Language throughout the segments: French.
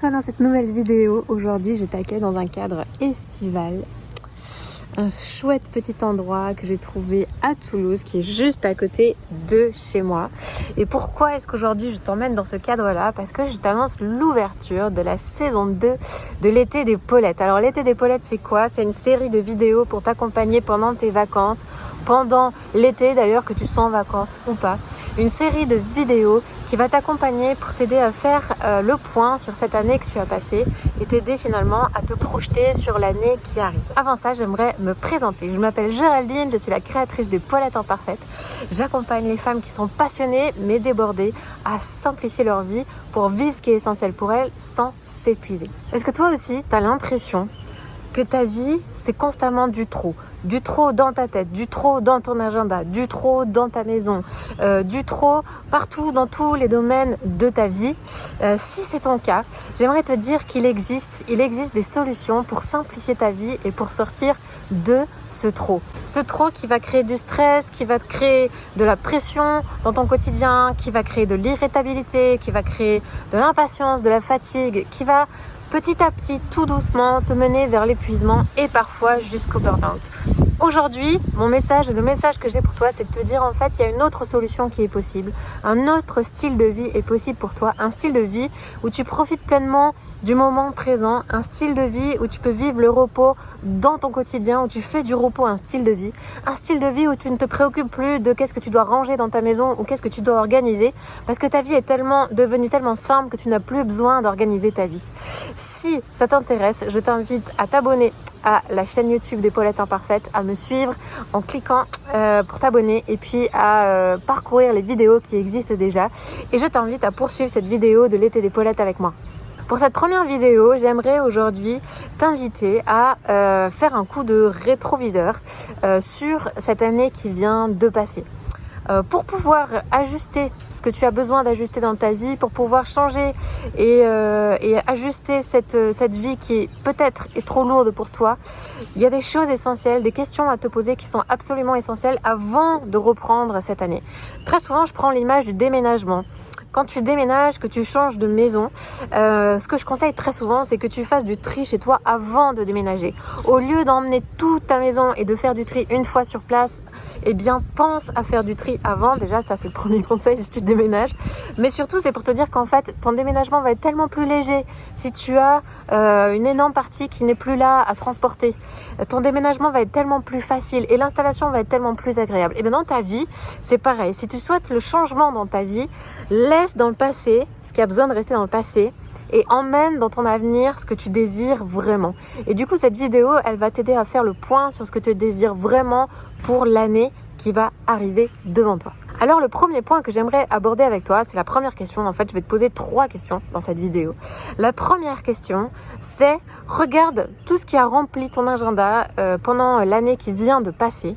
toi dans cette nouvelle vidéo. Aujourd'hui, je t'accueille dans un cadre estival. Un chouette petit endroit que j'ai trouvé à Toulouse, qui est juste à côté de chez moi. Et pourquoi est-ce qu'aujourd'hui je t'emmène dans ce cadre-là? Parce que je t'annonce l'ouverture de la saison 2 de l'été des Paulettes. Alors l'été des Paulettes, c'est quoi? C'est une série de vidéos pour t'accompagner pendant tes vacances, pendant l'été d'ailleurs, que tu sois en vacances ou pas. Une série de vidéos qui va t'accompagner pour t'aider à faire le point sur cette année que tu as passée et t'aider finalement à te projeter sur l'année qui arrive. Avant ça, j'aimerais me présenter. Je m'appelle Géraldine, je suis la créatrice des Paulettes Imparfaites. J'accompagne les femmes qui sont passionnées mais débordées à simplifier leur vie pour vivre ce qui est essentiel pour elles sans s'épuiser. Est-ce que toi aussi, tu as l'impression que ta vie, c'est constamment du trop? Du trop dans ta tête, du trop dans ton agenda, du trop dans ta maison, du trop partout dans tous les domaines de ta vie. Si c'est ton cas, j'aimerais te dire qu'il existe des solutions pour simplifier ta vie et pour sortir de ce trop. Ce trop qui va créer du stress, qui va te créer de la pression dans ton quotidien, qui va créer de l'irritabilité, qui va créer de l'impatience, de la fatigue, qui va petit à petit, tout doucement, te mener vers l'épuisement et parfois jusqu'au burn-out. Aujourd'hui, le message que j'ai pour toi, c'est de te dire en fait, il y a une autre solution qui est possible. Un autre style de vie est possible pour toi. Un style de vie où tu profites pleinement du moment présent. Un style de vie où tu peux vivre le repos dans ton quotidien, où tu fais du repos un style de vie. Un style de vie où tu ne te préoccupes plus de qu'est-ce que tu dois ranger dans ta maison ou qu'est-ce que tu dois organiser. Parce que ta vie est devenue tellement simple que tu n'as plus besoin d'organiser ta vie. Si ça t'intéresse, je t'invite à t'abonner à la chaîne YouTube des Paulettes Imparfaites, à me suivre en cliquant pour t'abonner et puis à parcourir les vidéos qui existent déjà. Et je t'invite à poursuivre cette vidéo de l'été des Paulettes avec moi. Pour cette première vidéo, j'aimerais aujourd'hui t'inviter à faire un coup de rétroviseur sur cette année qui vient de passer. Pour pouvoir ajuster ce que tu as besoin d'ajuster dans ta vie, pour pouvoir changer et ajuster cette vie qui peut-être est trop lourde pour toi, il y a des choses essentielles, des questions à te poser qui sont absolument essentielles avant de reprendre cette année. Très souvent, je prends l'image du déménagement. Quand tu déménages, que tu changes de maison, ce que je conseille très souvent, c'est que tu fasses du tri chez toi avant de déménager. Au lieu d'emmener toute ta maison et de faire du tri une fois sur place, eh bien, pense à faire du tri avant. Déjà, ça, c'est le premier conseil si tu déménages. Mais surtout, c'est pour te dire qu'en fait, ton déménagement va être tellement plus léger si tu as une énorme partie qui n'est plus là à transporter. Ton déménagement va être tellement plus facile et l'installation va être tellement plus agréable. Et bien, dans ta vie, c'est pareil. Si tu souhaites le changement dans ta vie, laisse dans le passé ce qui a besoin de rester dans le passé et emmène dans ton avenir ce que tu désires vraiment. Et du coup, cette vidéo, elle va t'aider à faire le point sur ce que tu désires vraiment pour l'année qui va arriver devant toi. Alors, le premier point que j'aimerais aborder avec toi, c'est la première question. En fait, je vais te poser 3 questions dans cette vidéo. La première question, c'est regarde tout ce qui a rempli ton agenda pendant l'année qui vient de passer.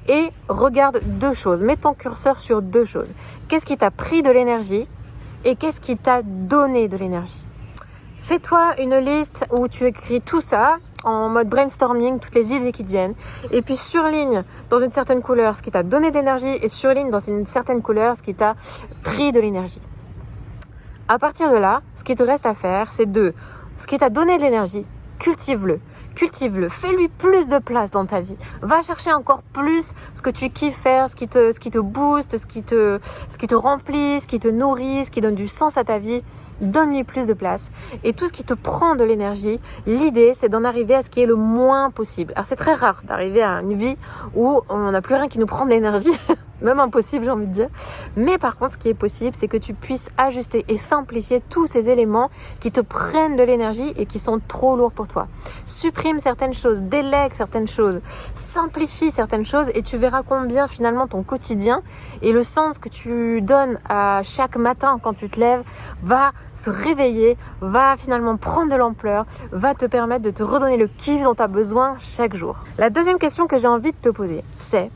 Et regarde 2 choses, mets ton curseur sur 2 choses. Qu'est-ce qui t'a pris de l'énergie et qu'est-ce qui t'a donné de l'énergie? Fais-toi une liste où tu écris tout ça en mode brainstorming, toutes les idées qui te viennent. Et puis surligne dans une certaine couleur ce qui t'a donné de l'énergie et surligne dans une certaine couleur ce qui t'a pris de l'énergie. À partir de là, ce qui te reste à faire, c'est ce qui t'a donné de l'énergie, cultive-le. Cultive-le, fais-lui plus de place dans ta vie. Va chercher encore plus ce que tu kiffes faire, ce qui te booste, ce qui te remplit, ce qui te nourrit, ce qui donne du sens à ta vie. Donne-lui plus de place. Et tout ce qui te prend de l'énergie, l'idée, c'est d'en arriver à ce qui est le moins possible. Alors, c'est très rare d'arriver à une vie où on n'a plus rien qui nous prend de l'énergie. Même impossible, j'ai envie de dire. Mais par contre, ce qui est possible, c'est que tu puisses ajuster et simplifier tous ces éléments qui te prennent de l'énergie et qui sont trop lourds pour toi. Supprime certaines choses, délègue certaines choses, simplifie certaines choses et tu verras combien finalement ton quotidien et le sens que tu donnes à chaque matin quand tu te lèves va se réveiller, va finalement prendre de l'ampleur, va te permettre de te redonner le kiff dont tu as besoin chaque jour. La deuxième question que j'ai envie de te poser, c'est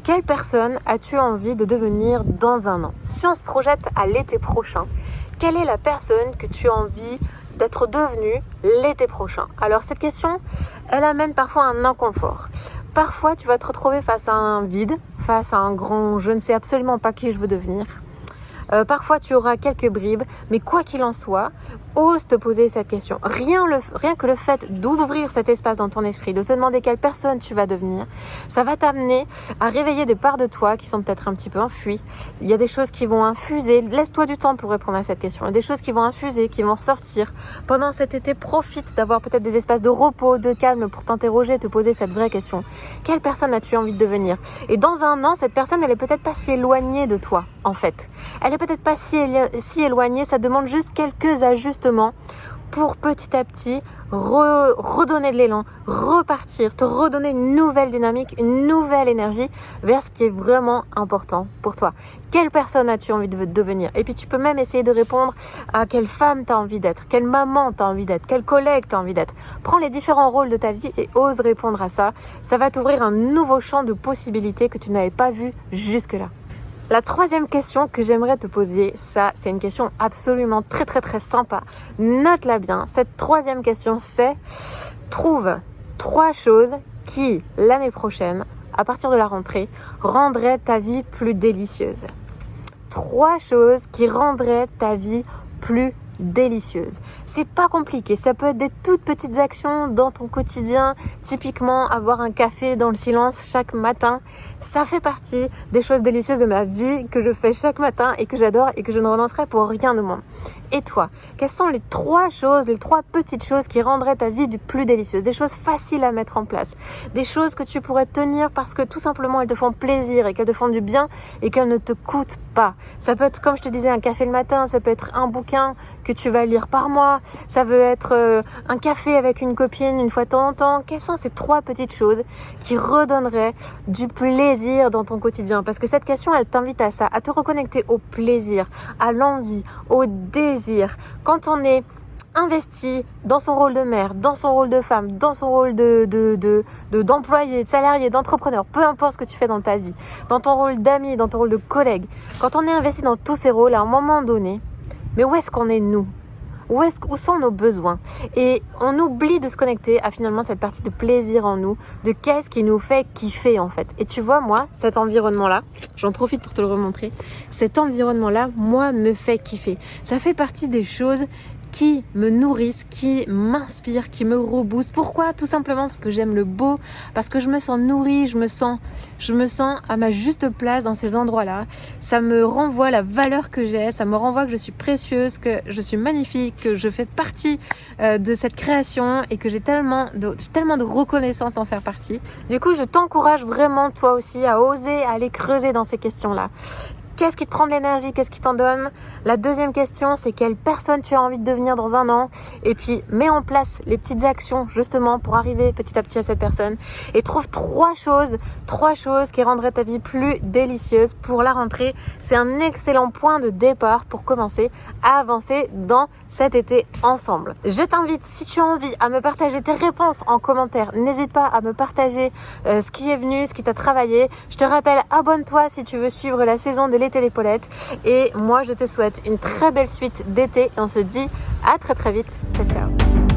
quelle personne as-tu envie de devenir dans un an? Si on se projette à l'été prochain, quelle est la personne que tu as envie d'être devenue l'été prochain? Alors cette question, elle amène parfois un inconfort. Parfois tu vas te retrouver face à un vide, face à un grand « je ne sais absolument pas qui je veux devenir ». Parfois, tu auras quelques bribes, mais quoi qu'il en soit, ose te poser cette question. Rien que le fait d'ouvrir cet espace dans ton esprit, de te demander quelle personne tu vas devenir, ça va t'amener à réveiller des parts de toi qui sont peut-être un petit peu enfuies. Il y a des choses qui vont infuser. Laisse-toi du temps pour répondre à cette question. Il y a des choses qui vont infuser, qui vont ressortir. Pendant cet été, profite d'avoir peut-être des espaces de repos, de calme pour t'interroger, te poser cette vraie question. Quelle personne as-tu envie de devenir? Et dans un an, cette personne, elle est peut-être pas si éloignée de toi, en fait. Elle est peut-être pas si éloignée. Ça demande juste quelques ajustements pour petit à petit redonner de l'élan, repartir, te redonner une nouvelle dynamique, une nouvelle énergie vers ce qui est vraiment important pour toi. Quelle personne as-tu envie de devenir? Et puis tu peux même essayer de répondre à quelle femme tu as envie d'être, quelle maman tu as envie d'être, quel collègue tu as envie d'être. Prends les différents rôles de ta vie et ose répondre à ça. Ça va t'ouvrir un nouveau champ de possibilités que tu n'avais pas vu jusque-là. La troisième question que j'aimerais te poser, ça, c'est une question absolument très très très sympa. Note-la bien. Cette troisième question, c'est trouve 3 choses qui, l'année prochaine, à partir de la rentrée, rendraient ta vie plus délicieuse. 3 choses qui rendraient ta vie plus délicieuse. C'est pas compliqué, ça peut être des toutes petites actions dans ton quotidien, typiquement avoir un café dans le silence chaque matin. Ça fait partie des choses délicieuses de ma vie que je fais chaque matin et que j'adore et que je ne renoncerai pour rien au monde. Et toi, quelles sont les 3 choses, les 3 petites choses qui rendraient ta vie du plus délicieuse? Des choses faciles à mettre en place, des choses que tu pourrais tenir parce que tout simplement elles te font plaisir et qu'elles te font du bien et qu'elles ne te coûtent pas. Ça peut être, comme je te disais, un café le matin, ça peut être un bouquin que tu vas lire par mois, ça veut être un café avec une copine une fois de temps en temps. Quelles sont ces 3 petites choses qui redonneraient du plaisir dans ton quotidien? Parce que cette question, elle t'invite à ça, à te reconnecter au plaisir, à l'envie, au désir. Quand on est investi dans son rôle de mère, dans son rôle de femme, dans son rôle d'employé, de salarié, d'entrepreneur, peu importe ce que tu fais dans ta vie, dans ton rôle d'ami, dans ton rôle de collègue, quand on est investi dans tous ces rôles, à un moment donné, mais où est-ce qu'on est nous? Où sont nos besoins? Et on oublie de se connecter à finalement cette partie de plaisir en nous, de qu'est-ce qui nous fait kiffer en fait. Et tu vois, moi, cet environnement-là, j'en profite pour te le remontrer, cet environnement-là, moi, me fait kiffer. Ça fait partie des choses qui me nourrissent, qui m'inspirent, qui me reboostent. Pourquoi? Tout simplement parce que j'aime le beau, parce que je me sens nourrie, je me sens à ma juste place dans ces endroits-là. Ça me renvoie la valeur que j'ai, ça me renvoie que je suis précieuse, que je suis magnifique, que je fais partie de cette création et que j'ai tellement de reconnaissance d'en faire partie. Du coup, je t'encourage vraiment toi aussi à oser, à aller creuser dans ces questions-là. Qu'est-ce qui te prend de l'énergie? Qu'est-ce qui t'en donne? La deuxième question, c'est quelle personne tu as envie de devenir dans un an? Et puis, mets en place les petites actions justement pour arriver petit à petit à cette personne. Et trouve 3 choses qui rendraient ta vie plus délicieuse pour la rentrée. C'est un excellent point de départ pour commencer à avancer dans cet été ensemble. Je t'invite, si tu as envie, à me partager tes réponses en commentaire. N'hésite pas à me partager ce qui est venu, ce qui t'a travaillé. Je te rappelle, abonne-toi si tu veux suivre la saison de l'été des Paulettes. Et moi, je te souhaite une très belle suite d'été et on se dit à très très vite. Ciao, ciao.